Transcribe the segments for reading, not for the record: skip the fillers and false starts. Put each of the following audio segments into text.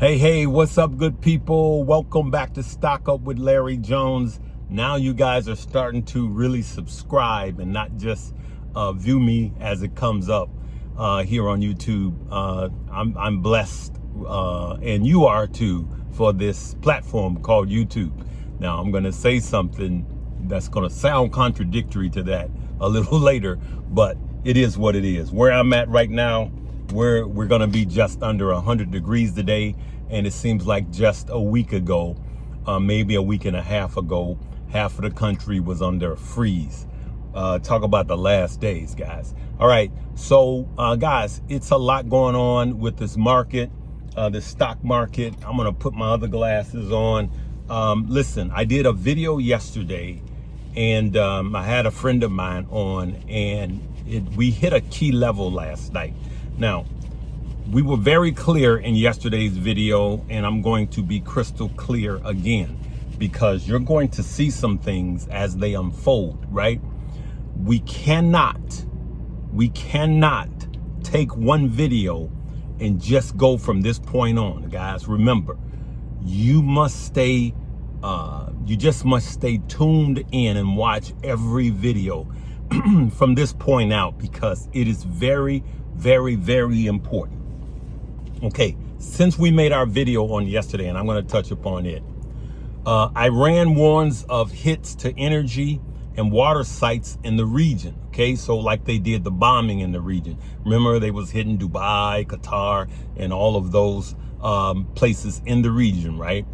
Hey, what's up, good people? Welcome back to Stock Up with Larry Jones. Now you guys are starting to really subscribe and not just view me as it comes up here on YouTube. I'm blessed, and you are too, for this platform called YouTube. Now, I'm going to say something that's going to sound contradictory to that a little later, but it is what it is. Where I'm at right now, we're going to be just under 100 degrees today, and it seems like just a week ago, maybe a week and a half ago, half of the country was under freeze. Talk about the last days, guys. All right, so guys, it's a lot going on with this market, the stock market. I'm going to put my other glasses on. Listen, I did a video yesterday, and I had a friend of mine on, and we hit a key level last night. Now, we were very clear in yesterday's video, and I'm going to be crystal clear again, because you're going to see some things as they unfold, right? We cannot take one video and just go from this point on, guys. Remember, you just must stay tuned in and watch every video from this point out, because it is very, very, very important. Okay, since we made our video on yesterday, and I'm going to touch upon it, Iran warns of hits to energy and water sites in the region. Okay, so like they did the bombing in the region. Remember, they was hitting Dubai, Qatar, and all of those places in the region, right?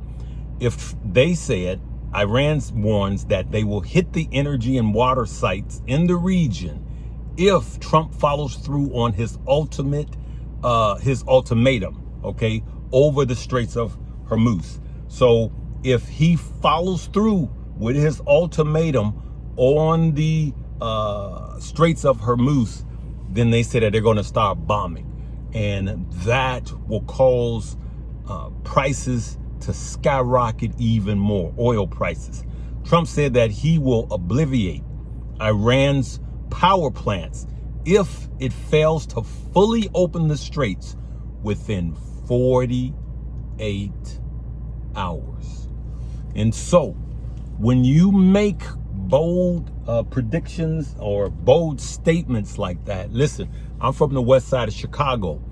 If they said, Iran warns that they will hit the energy and water sites in the region if Trump follows through on his ultimatum, okay, over the Straits of Hormuz. So if he follows through with his ultimatum on the Straits of Hormuz, then they say that they're going to start bombing, and that will cause prices to skyrocket even more, oil prices. Trump said that he will obviate Iran's power plants if it fails to fully open the straits within 48 hours. And so when you make bold predictions or bold statements like that, listen, I'm from the west side of Chicago,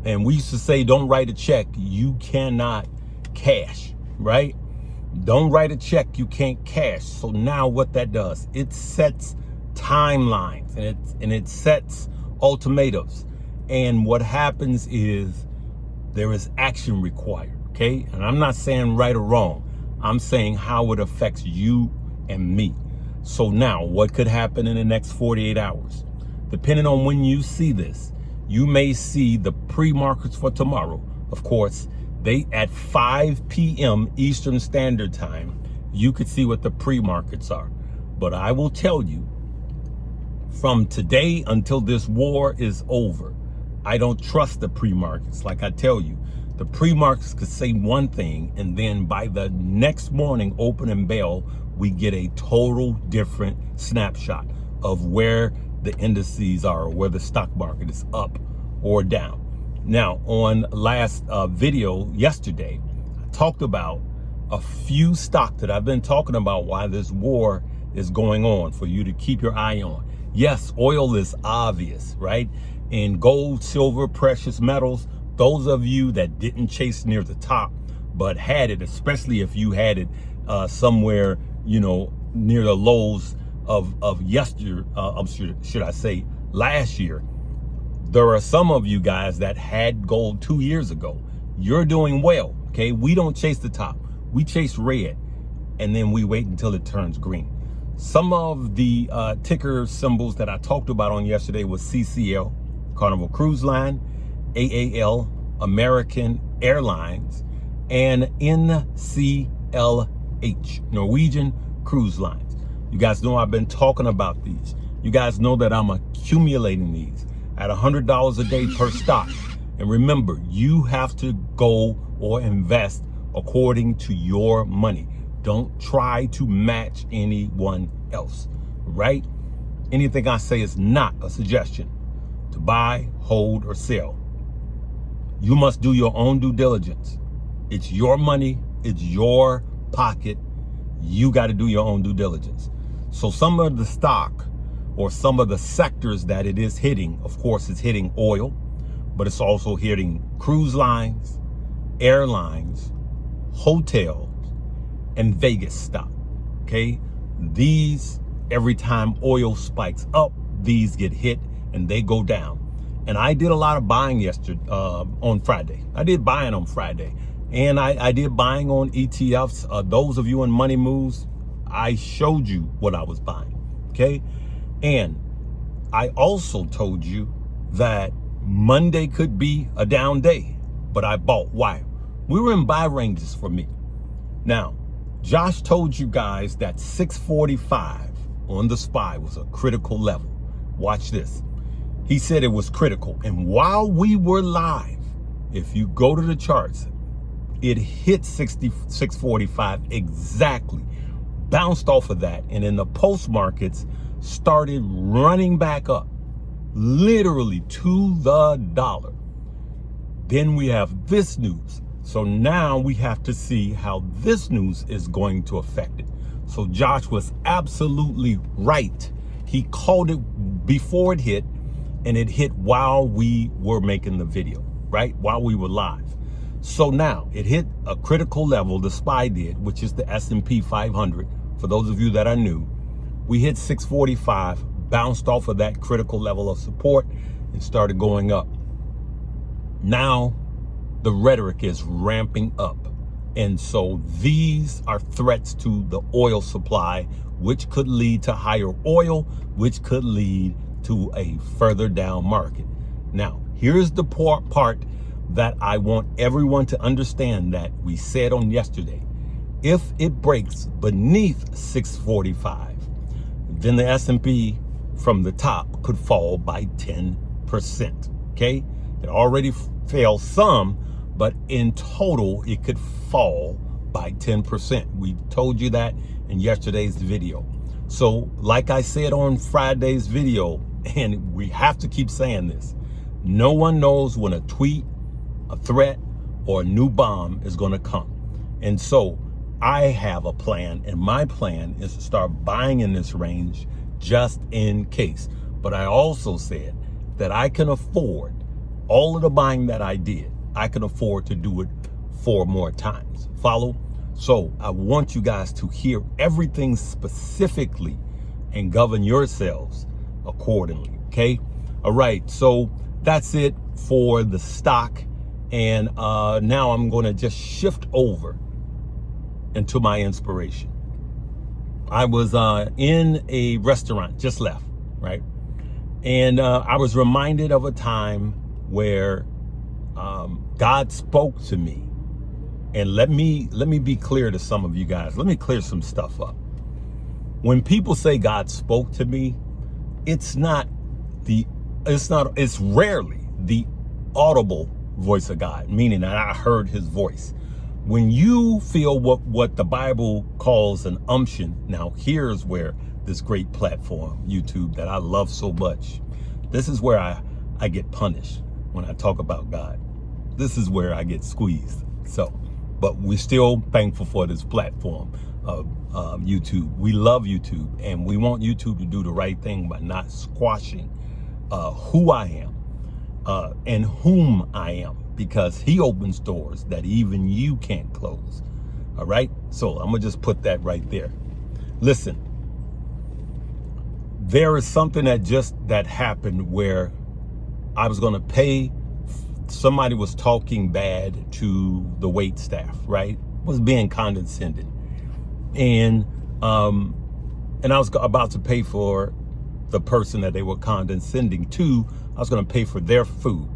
and we used to say, don't write a check you cannot cash, right? Don't write a check you can't cash. So now what that does, it sets timelines, and it sets ultimatums. And what happens is there is action required, okay? And I'm not saying right or wrong. I'm saying how it affects you and me. So now what could happen in the next 48 hours? Depending on when you see this, you may see the pre-markets for tomorrow. Of course, they at 5 p.m. Eastern Standard Time, you could see what the pre-markets are. But I will tell you, from today until this war is over, I don't trust the pre-markets. Like I tell you, the pre-markets could say one thing, and then by the next morning opening bell, we get a total different snapshot of where the indices are, or where the stock market is up or down. Now, on last video yesterday, I talked about a few stocks that I've been talking about while this war is going on, for you to keep your eye on. Yes, oil is obvious, right? And gold, silver, precious metals, those of you that didn't chase near the top, but had it, especially if you had it somewhere, near the lows of yesterday, should I say last year. There are some of you guys that had gold 2 years ago. You're doing well, okay? We don't chase the top. We chase red, and then we wait until it turns green. Some of the ticker symbols that I talked about on yesterday was CCL, Carnival Cruise Line, AAL, American Airlines, and NCLH, Norwegian Cruise Lines. You guys know I've been talking about these. You guys know that I'm accumulating these at $100 a day per stock. And remember, you have to go or invest according to your money. Don't try to match anyone else, right? Anything I say is not a suggestion to buy, hold, or sell. You must do your own due diligence. It's your money. It's your pocket. You got to do your own due diligence. So some of the stock or some of the sectors that it is hitting, of course, it's hitting oil, but it's also hitting cruise lines, airlines, hotels, and Vegas stock. Okay. These, every time oil spikes up, these get hit and they go down. And I did a lot of buying yesterday, on Friday. I did buying on Friday. And I did buying on ETFs. Those of you in Money Moves, I showed you what I was buying. Okay. And I also told you that Monday could be a down day, but I bought. Why? We were in buy ranges for me. Now, Josh told you guys that 645 on the SPY was a critical level. Watch this. He said it was critical. And while we were live, if you go to the charts, it hit 645 exactly, bounced off of that. And in the post markets started running back up, literally to the dollar. Then we have this news. So now we have to see how this news is going to affect it. So Josh was absolutely right. He called it before it hit, and it hit while we were making the video, right? While we were live. So now it hit a critical level, the SPY did, which is the S&P 500. For those of you that are new, we hit 645, bounced off of that critical level of support and started going up. Now the rhetoric is ramping up. And so these are threats to the oil supply, which could lead to higher oil, which could lead to a further down market. Now, here's the part that I want everyone to understand that we said on yesterday. If it breaks beneath 645, then the S&P from the top could fall by 10%. Okay? It already fell some, but in total, it could fall by 10%. We told you that in yesterday's video. So like I said on Friday's video, and we have to keep saying this, no one knows when a tweet, a threat, or a new bomb is going to come. And so I have a plan, and my plan is to start buying in this range just in case. But I also said that I can afford all of the buying that I did. I can afford to do it 4 more times. Follow? So I want you guys to hear everything specifically and govern yourselves accordingly. Okay? All right. So that's it for the stock. And now I'm going to just shift over into my inspiration. I was in a restaurant, just left, right? And I was reminded of a time where God spoke to me. And let me be clear to some of you guys. Let me clear some stuff up. When people say God spoke to me, it's rarely the audible voice of God, meaning that I heard his voice. When you feel what the Bible calls an unction, now here's where this great platform, YouTube, that I love so much, this is where I get punished when I talk about God. This is where I get squeezed. So, but we're still thankful for this platform of YouTube. We love YouTube, and we want YouTube to do the right thing by not squashing who I am and whom I am, because he opens doors that even you can't close. All right. So I'm going to just put that right there. Listen, there is something that happened where I was going to pay. Somebody was talking bad to the wait staff, right? Was being condescending. And I was about to pay for the person that they were condescending to. I was going to pay for their food.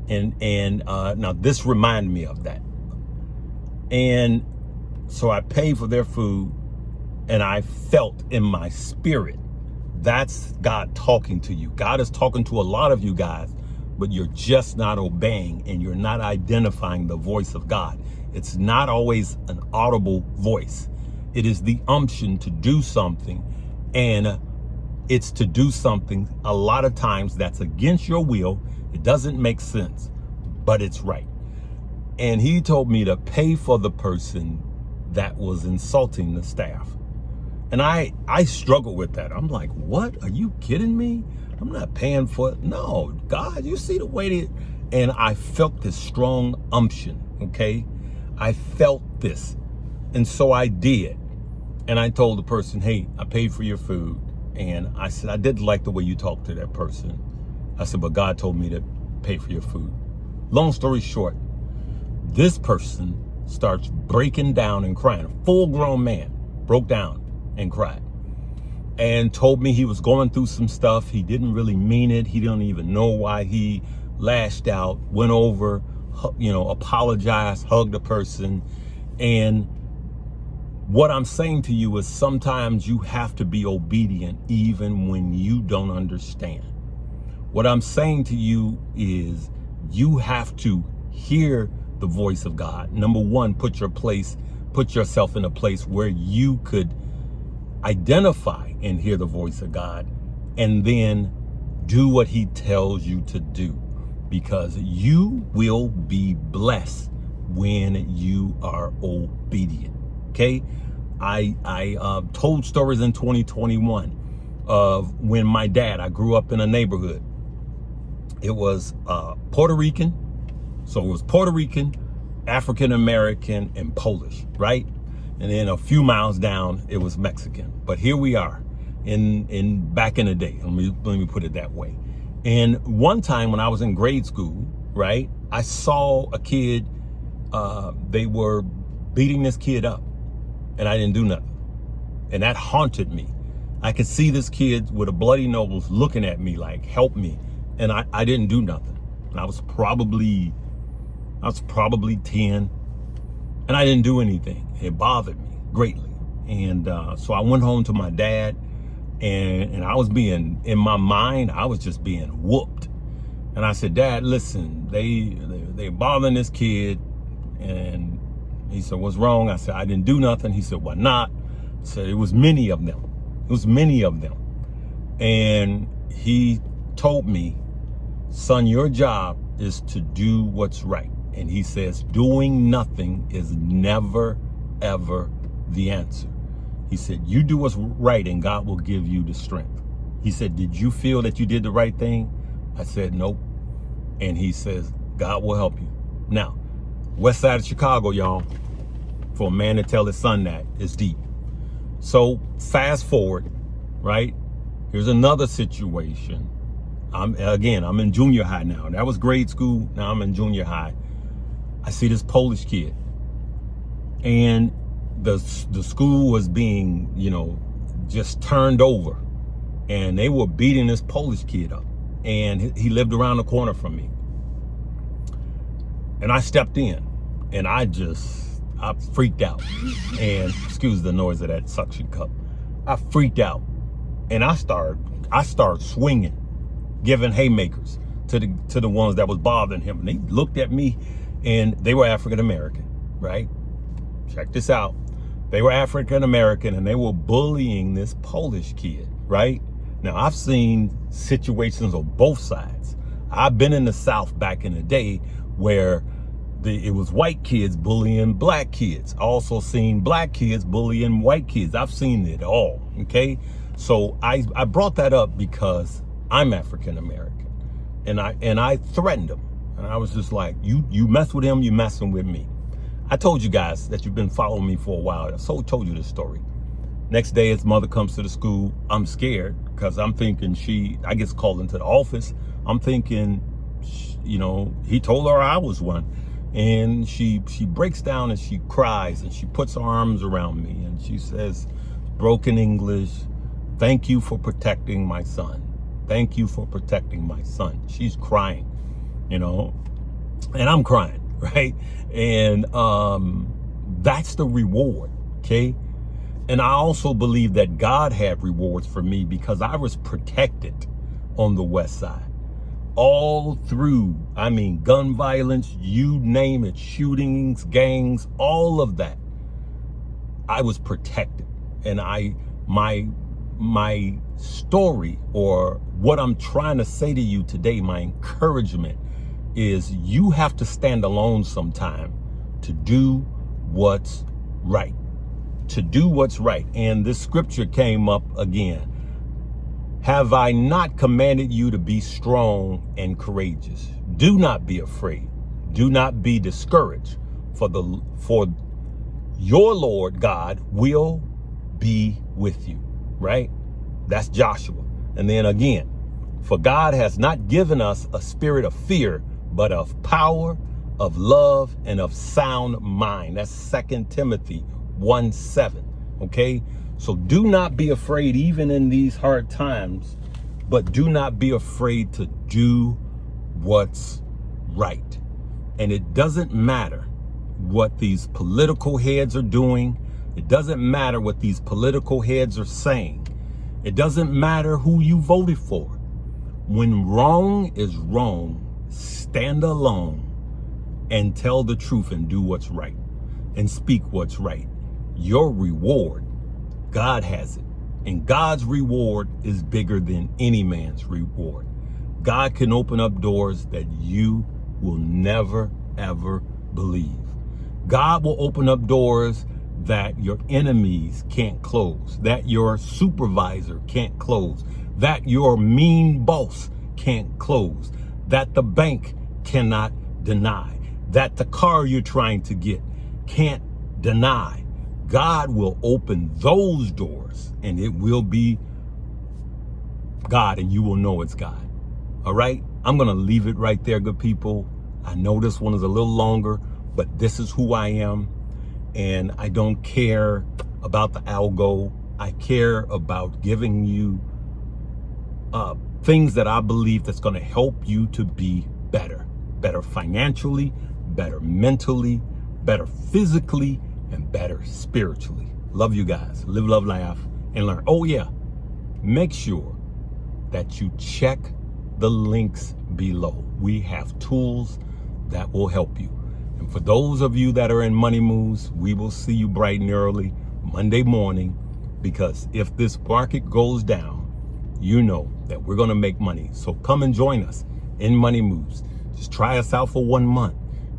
And now this reminded me of that. And so I paid for their food, and I felt in my spirit, that's God talking to you. God is talking to a lot of you guys, but you're just not obeying, and you're not identifying the voice of God. It's not always an audible voice. It is the unction to do something, and it's to do something a lot of times that's against your will. It doesn't make sense, but it's right. And he told me to pay for the person that was insulting the staff. And I struggle with that. I'm like, what? Are you kidding me? I'm not paying for it. No, God, you see the way that, and I felt this strong unction, okay? I felt this. And so I did. And I told the person, hey, I paid for your food. And I said, I didn't like the way you talked to that person. I said, but God told me to pay for your food. Long story short, this person starts breaking down and crying. A full-grown man broke down and cried and told me he was going through some stuff. He didn't really mean it. He didn't even know why he lashed out, went over, apologized, hugged a person. And what I'm saying to you is sometimes you have to be obedient even when you don't understand. What I'm saying to you is you have to hear the voice of God. Number one, put yourself in a place where you could identify and hear the voice of God, and then do what he tells you to do, because you will be blessed when you are obedient. Okay. I told stories in 2021 of when my dad, I grew up in a neighborhood. It was Puerto Rican. So it was Puerto Rican, African American, and Polish, right? And then a few miles down, it was Mexican. But here we are in back in the day. Let me put it that way. And one time when I was in grade school, right, I saw a kid, they were beating this kid up, and I didn't do nothing. And that haunted me. I could see this kid with a bloody nose looking at me like, help me. And I didn't do nothing. And I was probably 10, and I didn't do anything. It bothered me greatly. And so I went home to my dad, and I was in my mind, I was just being whooped. And I said, Dad, listen, they bothering this kid. And he said, what's wrong? I said, I didn't do nothing. He said, why not? I said, it was many of them. And he told me, son, your job is to do what's right. And he says, doing nothing is never, ever the answer. He said, you do what's right and God will give you the strength. He said, did you feel that you did the right thing? I said, nope. And he says, God will help you. Now, west side of Chicago, y'all, for a man to tell his son that is deep. So fast forward, right? Here's another situation. I'm in junior high now. That was grade school. Now I'm in junior high. I see this Polish kid, and the school was being, just turned over, and they were beating this Polish kid up, and he lived around the corner from me. And I stepped in, and I freaked out. And excuse the noise of that suction cup. I freaked out, and I started swinging, giving haymakers to the ones that was bothering him. And they looked at me, and they were African American, right? Check this out. They were African American, and they were bullying this Polish kid, right? Now, I've seen situations on both sides. I've been in the South back in the day where it was white kids bullying black kids. I also seen black kids bullying white kids. I've seen it all, okay? So I brought that up because I'm African American, and I threatened him. And I was just like, you mess with him, you messing with me. I told you guys that you've been following me for a while. I told you this story. Next day, his mother comes to the school. I'm scared because I'm thinking I gets called into the office. I'm thinking, he told her I was one. And she breaks down and she cries and she puts her arms around me and she says, broken English, thank you for protecting my son. Thank you for protecting my son. She's crying, and I'm crying, right? And that's the reward, okay? And I also believe that God had rewards for me because I was protected on the west side. All through, gun violence, you name it, shootings, gangs, all of that. I was protected. And my story, or what I'm trying to say to you today, my encouragement is you have to stand alone sometime to do what's right. To do what's right. And this scripture came up again. Have I not commanded you to be strong and courageous? Do not be afraid. Do not be discouraged. For your Lord God will be with you. Right? That's Joshua. And then again, for God has not given us a spirit of fear, but of power, of love, and of sound mind. That's 2 Timothy 1:7. Okay? So do not be afraid even in these hard times, but do not be afraid to do what's right. And it doesn't matter what these political heads are doing. It doesn't matter what these political heads are saying. It doesn't matter who you voted for. When wrong is wrong, stand alone and tell the truth and do what's right and speak what's right. Your reward, God has it. And God's reward is bigger than any man's reward. God can open up doors that you will never, ever believe. God will open up doors that your enemies can't close, that your supervisor can't close, that your mean boss can't close, that the bank cannot deny, that the car you're trying to get can't deny. God will open those doors and it will be God and you will know it's God. All right? I'm going to leave it right there, good people. I know this one is a little longer, but this is who I am. And I don't care about the algo. I care about giving you things that I believe that's going to help you to be better. Better financially, better mentally, better physically, and better spiritually. Love you guys. Live, love, laugh, and learn. Oh yeah, make sure that you check the links below. We have tools that will help you. And for those of you that are in Money Moves, we will see you bright and early Monday morning, because if this market goes down, you know that we're going to make money. So come and join us in Money Moves. Just try us out for 1 month.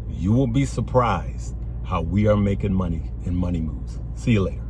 You will be surprised how we are making money in Money Moves. See you later.